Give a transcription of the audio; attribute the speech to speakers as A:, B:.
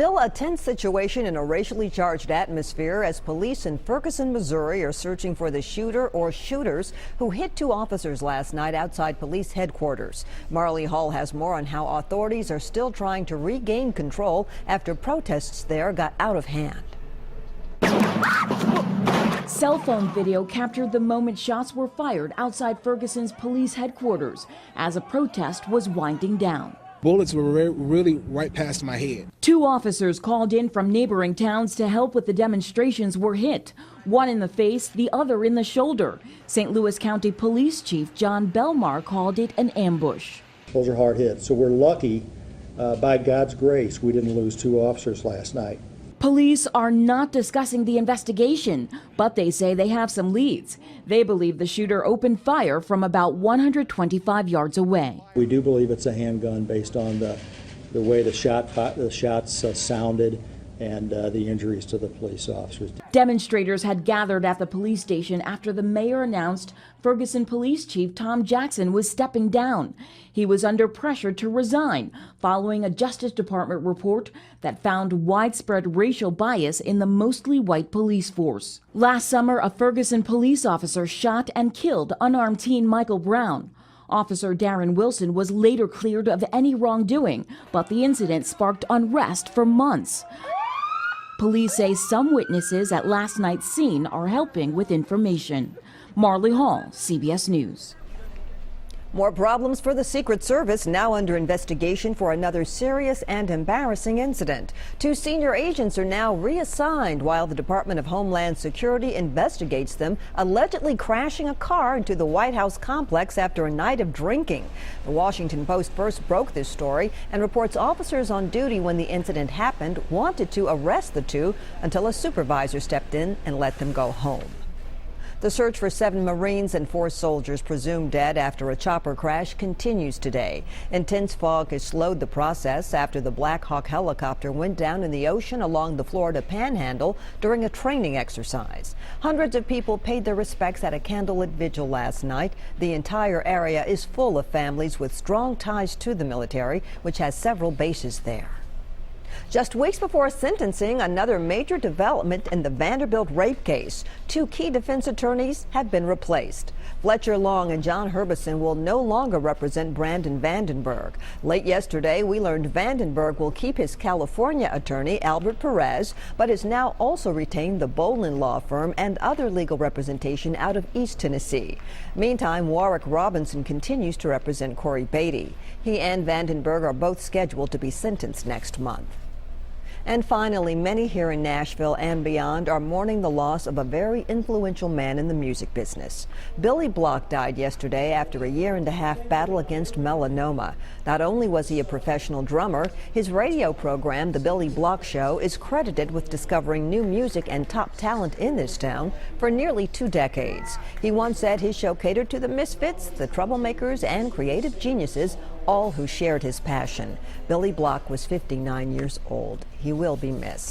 A: Still a tense situation in a racially charged atmosphere as police in Ferguson, Missouri are searching for the shooter or shooters who hit two officers last night outside police headquarters. Marley Hall has more on how authorities are still trying to regain control after protests there got out of hand.
B: Cell phone video captured the moment shots were fired outside Ferguson's police headquarters as a protest was winding down.
C: Bullets were really right past my head.
B: Two officers called in from neighboring towns to help with the demonstrations were hit. One in the face, the other in the shoulder. St. Louis County Police Chief John Belmar called it an ambush.
D: Those are hard hits, so we're lucky, by God's grace, we didn't lose two officers last night.
B: Police are not discussing the investigation, but they say they have some leads. They believe the shooter opened fire from about 125 yards away.
D: We do believe it's a handgun based on the way the shots sounded and the injuries to the police officers.
B: Demonstrators had gathered at the police station after the mayor announced Ferguson Police Chief Tom Jackson was stepping down. He was under pressure to resign following a Justice Department report that found widespread racial bias in the mostly white police force. Last summer, a Ferguson police officer shot and killed unarmed teen Michael Brown. Officer Darren Wilson was later cleared of any wrongdoing, but the incident sparked unrest for months. Police say some witnesses at last night's scene are helping with information. Marley Hall, CBS News.
A: More problems for the Secret Service, now under investigation for another serious and embarrassing incident. Two senior agents are now reassigned while the Department of Homeland Security investigates them, allegedly crashing a car into the White House complex after a night of drinking. The Washington Post first broke this story and reports officers on duty when the incident happened wanted to arrest the two until a supervisor stepped in and let them go home. The search for 7 Marines and 4 soldiers presumed dead after a chopper crash continues today. Intense fog has slowed the process after the Black Hawk helicopter went down in the ocean along the Florida Panhandle during a training exercise. Hundreds of people paid their respects at a candlelit vigil last night. The entire area is full of families with strong ties to the military, which has several bases there. Just weeks before sentencing, another major development in the Vanderbilt rape case. 2 key defense attorneys have been replaced. Fletcher Long and John Herbeson will no longer represent Brandon Vandenberg. Late yesterday, we learned Vandenberg will keep his California attorney, Albert Perez, but has now also retained the Bolin law firm and other legal representation out of East Tennessee. Meantime, Warwick Robinson continues to represent Corey Beatty. He and Vandenberg are both scheduled to be sentenced next month. And finally, many here in Nashville and beyond are mourning the loss of a very influential man in the music business. Billy Block died yesterday after a 1.5-year battle against melanoma. Not only was he a professional drummer, his radio program, The Billy Block Show, is credited with discovering new music and top talent in this town for nearly 2 decades. He once said his show catered to the misfits, the troublemakers, and creative geniuses, all who shared his passion. Billy Block was 59 years old. He will be missed.